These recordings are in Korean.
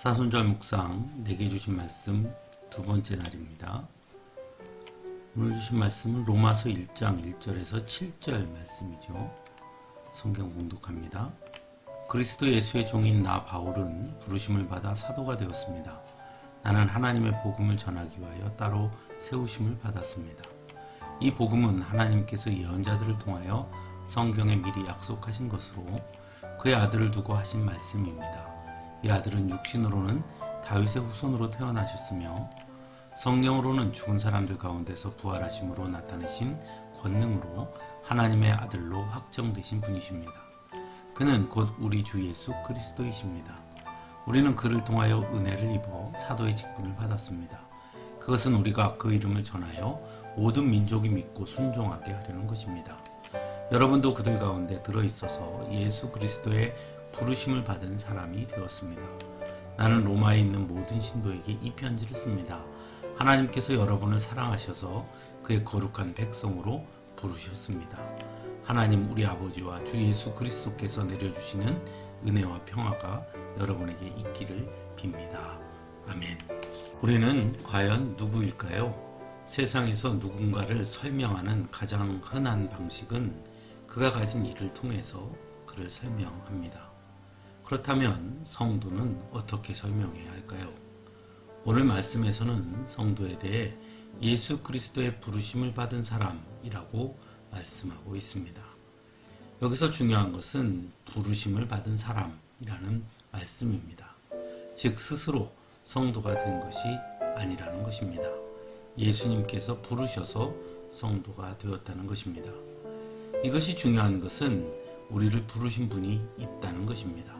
사순절 묵상 내게 주신 말씀 두 번째 날입니다. 오늘 주신 말씀은 로마서 1장 1절에서 7절 말씀이죠. 성경 봉독합니다. 그리스도 예수의 종인 나 바울은 부르심을 받아 사도가 되었습니다. 나는 하나님의 복음을 전하기 위하여 따로 세우심을 받았습니다. 이 복음은 하나님께서 예언자들을 통하여 성경에 미리 약속하신 것으로 그의 아들을 두고 하신 말씀입니다. 이 아들은 육신으로는 다윗의 후손으로 태어나셨으며 성령으로는 죽은 사람들 가운데서 부활하심으로 나타내신 권능으로 하나님의 아들로 확정되신 분이십니다. 그는 곧 우리 주 예수 그리스도이십니다. 우리는 그를 통하여 은혜를 입어 사도의 직분을 받았습니다. 그것은 우리가 그 이름을 전하여 모든 민족이 믿고 순종하게 하려는 것입니다. 여러분도 그들 가운데 들어있어서 예수 그리스도의 부르심을 받은 사람이 되었습니다. 나는 로마에 있는 모든 신도에게 이 편지를 씁니다. 하나님께서 여러분을 사랑하셔서 그의 거룩한 백성으로 부르셨습니다. 하나님 우리 아버지와 주 예수 그리스도께서 내려주시는 은혜와 평화가 여러분에게 있기를 빕니다. 아멘. 우리는 과연 누구일까요? 세상에서 누군가를 설명하는 가장 흔한 방식은 그가 가진 일을 통해서 그를 설명합니다. 그렇다면 성도는 어떻게 설명해야 할까요? 오늘 말씀에서는 성도에 대해 예수 그리스도의 부르심을 받은 사람이라고 말씀하고 있습니다. 여기서 중요한 것은 부르심을 받은 사람이라는 말씀입니다. 즉 스스로 성도가 된 것이 아니라는 것입니다. 예수님께서 부르셔서 성도가 되었다는 것입니다. 이것이 중요한 것은 우리를 부르신 분이 있다는 것입니다.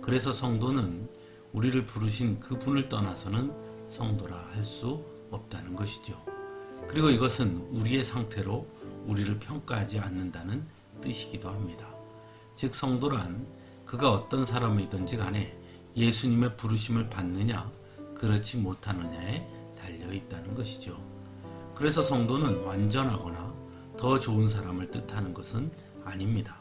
그래서 성도는 우리를 부르신 그 분을 떠나서는 성도라 할 수 없다는 것이죠. 그리고 이것은 우리의 상태로 우리를 평가하지 않는다는 뜻이기도 합니다. 즉 성도란 그가 어떤 사람이든지 간에 예수님의 부르심을 받느냐 그렇지 못하느냐에 달려있다는 것이죠. 그래서 성도는 완전하거나 더 좋은 사람을 뜻하는 것은 아닙니다.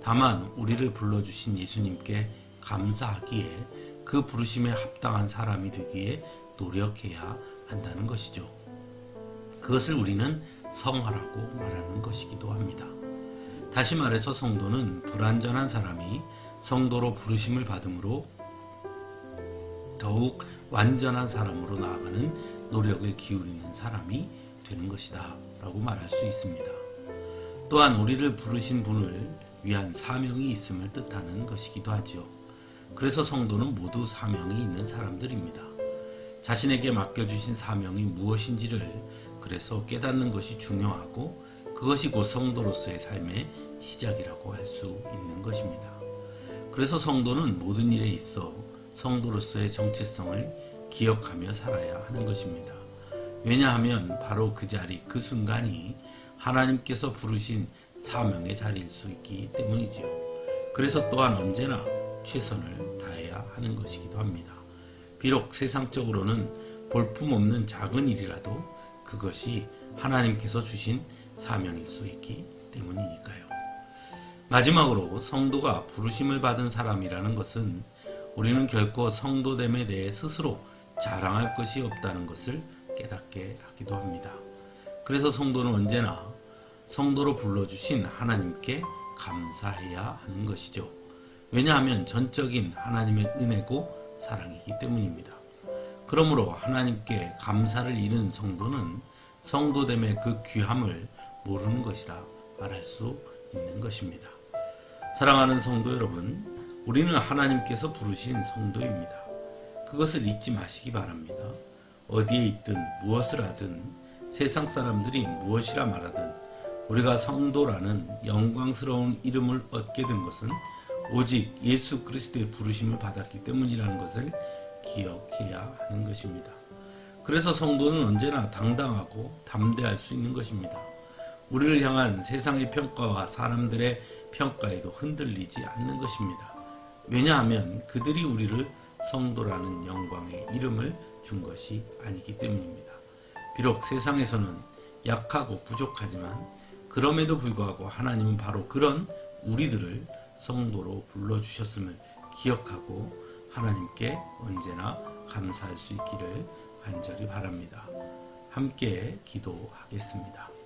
다만 우리를 불러주신 예수님께 감사하기에 그 부르심에 합당한 사람이 되기에 노력해야 한다는 것이죠. 그것을 우리는 성화라고 말하는 것이기도 합니다. 다시 말해서 성도는 불완전한 사람이 성도로 부르심을 받음으로 더욱 완전한 사람으로 나아가는 노력을 기울이는 사람이 되는 것이다 라고 말할 수 있습니다. 또한 우리를 부르신 분을 위한 사명이 있음을 뜻하는 것이기도 하죠. 그래서 성도는 모두 사명이 있는 사람들입니다. 자신에게 맡겨주신 사명이 무엇인지를 그래서 깨닫는 것이 중요하고 그것이 곧 성도로서의 삶의 시작이라고 할 수 있는 것입니다. 그래서 성도는 모든 일에 있어 성도로서의 정체성을 기억하며 살아야 하는 것입니다. 왜냐하면 바로 그 자리, 그 순간이 하나님께서 부르신 사명의 자리일 수 있기 때문이지요. 그래서 또한 언제나 최선을 다해야 하는 것이기도 합니다. 비록 세상적으로는 볼품없는 작은 일이라도 그것이 하나님께서 주신 사명일 수 있기 때문이니까요. 마지막으로 성도가 부르심을 받은 사람이라는 것은 우리는 결코 성도됨에 대해 스스로 자랑할 것이 없다는 것을 깨닫게 하기도 합니다. 그래서 성도는 언제나 성도로 불러주신 하나님께 감사해야 하는 것이죠. 왜냐하면 전적인 하나님의 은혜고 사랑이기 때문입니다. 그러므로 하나님께 감사를 잃은 성도는 성도됨의 그 귀함을 모르는 것이라 말할 수 있는 것입니다. 사랑하는 성도 여러분, 우리는 하나님께서 부르신 성도입니다. 그것을 잊지 마시기 바랍니다. 어디에 있든 무엇을 하든 세상 사람들이 무엇이라 말하든 우리가 성도라는 영광스러운 이름을 얻게 된 것은 오직 예수 그리스도의 부르심을 받았기 때문이라는 것을 기억해야 하는 것입니다. 그래서 성도는 언제나 당당하고 담대할 수 있는 것입니다. 우리를 향한 세상의 평가와 사람들의 평가에도 흔들리지 않는 것입니다. 왜냐하면 그들이 우리를 성도라는 영광의 이름을 준 것이 아니기 때문입니다. 비록 세상에서는 약하고 부족하지만 그럼에도 불구하고 하나님은 바로 그런 우리들을 성도로 불러주셨음을 기억하고 하나님께 언제나 감사할 수 있기를 간절히 바랍니다. 함께 기도하겠습니다.